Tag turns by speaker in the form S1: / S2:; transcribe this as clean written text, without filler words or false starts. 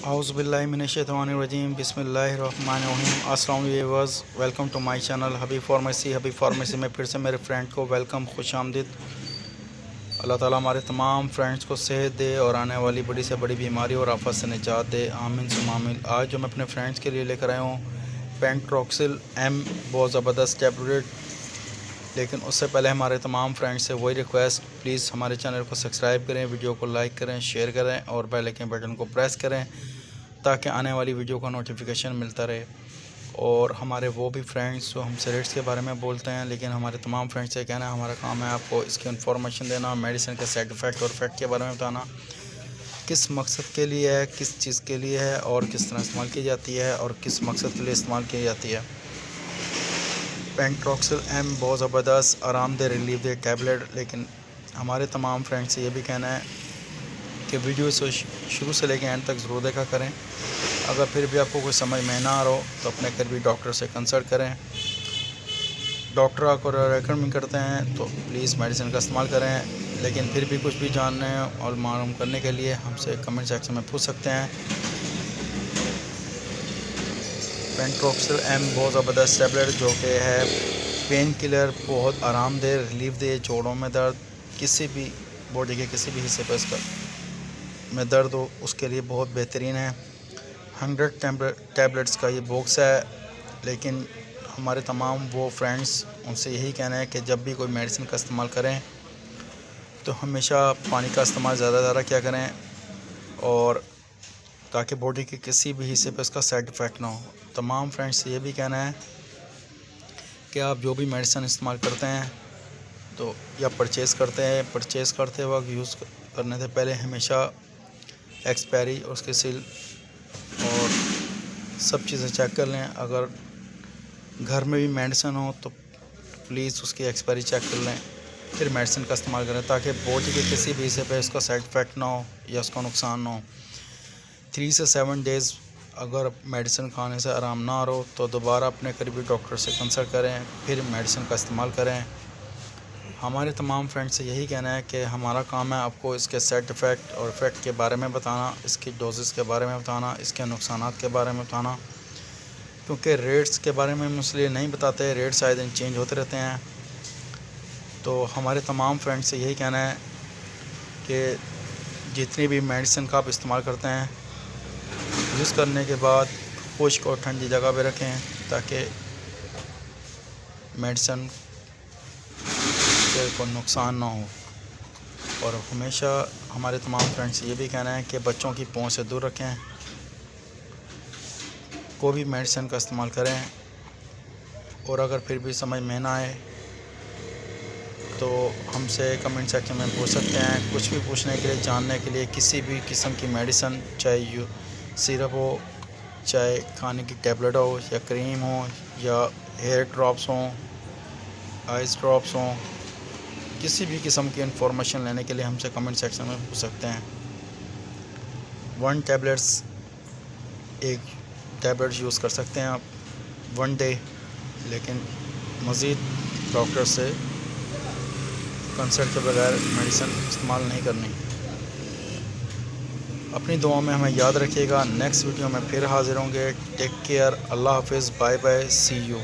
S1: औज़ुबिल्लाहिमिनश्शैतानिर्रजीम बिस्मिल्लाहिर्रहमानिर्रहीम। अस्सलाम viewers, welcome to my channel Habib pharmacy में फिर से मेरे फ्रेंड को वेलकम, खुश आमदीद। अल्लाह ताला हमारे तमाम फ्रेंड्स को सेहत दे और आने वाली बड़ी से बड़ी बीमारी और आफत से निजात दे, आमीन सुम्मा आमीन। आज जो मैं अपने फ्रेंड्स के लिए लेकर आया हूँ पेंटोक्सिल एम, बहुत ज़बरदस्त टैबलेट। लेकिन उससे पहले हमारे तमाम फ्रेंड्स से वही रिक्वेस्ट, प्लीज़ हमारे चैनल को सब्सक्राइब करें, वीडियो को लाइक करें, शेयर करें और बेल आइकन बटन को प्रेस करें ताकि आने वाली वीडियो का नोटिफिकेशन मिलता रहे। और हमारे वो भी फ्रेंड्स जो हमसे रेट्स के बारे में बोलते हैं, लेकिन हमारे तमाम फ्रेंड्स से कहना है हमारा काम है आपको इसकी इन्फॉर्मेशन देना, मेडिसिन के साइड इफ़ेक्ट और इफ़ेक्ट के बारे में बताना, किस मकसद के लिए है, किस चीज़ के लिए है और किस तरह इस्तेमाल की जाती है और किस मकसद के लिए इस्तेमाल की जाती है। पेंटोक्सिल एम बहुत ज़बरदस्त आरामदेह रिलीफ दे टैबलेट। लेकिन हमारे तमाम फ्रेंड्स से ये भी कहना है कि वीडियो से शुरू से लेकर एंड तक ज़रूर देखा करें। अगर फिर भी आपको कोई समझ में ना आ रहा हो तो अपने करीबी डॉक्टर से कंसल्ट करें। डॉक्टर आपको रेकमेंड करते हैं तो प्लीज़ मेडिसिन का इस्तेमाल करें। लेकिन फिर भी कुछ भी जानने और मालूम करने के लिए हमसे कमेंट सेक्शन में पूछ सकते हैं। पेंटोक्सिल एम बहुत ज़बरदस्त टैबलेट जो कि है पेन किलर, बहुत आरामदेह रिलीफ दे, जोड़ों में दर्द, किसी भी बॉडी के किसी भी हिस्से पर इसका में दर्द हो उसके लिए बहुत बेहतरीन है। 100 टैबलेट्स का ये बॉक्स है। लेकिन हमारे तमाम वो फ्रेंड्स उनसे यही कहना है कि जब भी कोई मेडिसिन का इस्तेमाल करें तो हमेशा पानी का इस्तेमाल ज़्यादा किया करें, और ताकि बॉडी के किसी भी हिस्से पर इसका साइड इफ़ेक्ट ना हो। तमाम फ्रेंड्स से ये भी कहना है कि आप जो भी मेडिसिन इस्तेमाल करते हैं तो या परचेज़ करते वक्त यूज़ करने से पहले हमेशा एक्सपायरी और उसके सील और सब चीज़ें चेक कर लें। अगर घर में भी मेडिसिन हो तो प्लीज़ उसकी एक्सपायरी चेक कर लें, फिर मेडिसिन का इस्तेमाल करें ताकि बॉडी के किसी भी हिस्से पे इसका साइड इफ़ेक्ट ना हो या उसका नुकसान ना हो। 3 से 7 डेज़ अगर मेडिसिन खाने से आराम ना आ रहा तो दोबारा अपने करीबी डॉक्टर से कंसल्ट करें, फिर मेडिसिन का इस्तेमाल करें। हमारे तमाम फ्रेंड्स से यही कहना है कि हमारा काम है आपको इसके साइड इफ़ेक्ट और इफ़ेक्ट के बारे में बताना, इसकी डोजेस के बारे में बताना, इसके नुकसानात के बारे में बताना। क्योंकि रेट्स के बारे में हम इसलिए नहीं बताते, रेट्स आए दिन चेंज होते रहते हैं। तो हमारे तमाम फ्रेंड्स से यही कहना है कि जितनी भी मेडिसिन का आप इस्तेमाल करते हैं यूज़ करने के बाद खुश्क और ठंडी जगह पे रखें ताकि मेडिसिन के कोई नुकसान ना हो। और हमेशा हमारे तमाम फ्रेंड्स से ये भी कहना है कि बच्चों की पहुंच से दूर रखें, कोई भी मेडिसिन का इस्तेमाल करें। और अगर फिर भी समझ में ना आए तो हमसे कमेंट सेक्शन में पूछ सकते हैं। कुछ भी पूछने के लिए, जानने के लिए, किसी भी किस्म की मेडिसिन, चाहे सिरप हो, चाहे खाने की टैबलेट हो या क्रीम हो या हेयर ड्रॉप्स हों, आइस ड्रॉप्स हों, किसी भी किस्म की इंफॉर्मेशन लेने के लिए हमसे कमेंट सेक्शन में पूछ सकते हैं। 1 टैबलेट्स, एक टैबलेट यूज़ कर सकते हैं आप 1 डे, लेकिन मज़ीद डॉक्टर से कंसल्ट के बगैर मेडिसिन इस्तेमाल नहीं करनी। अपनी दुआ में हमें याद रखिएगा। नेक्स्ट वीडियो में फिर हाज़िर होंगे। टेक केयर, अल्लाह हाफिज़, बाय बाय, सी यू।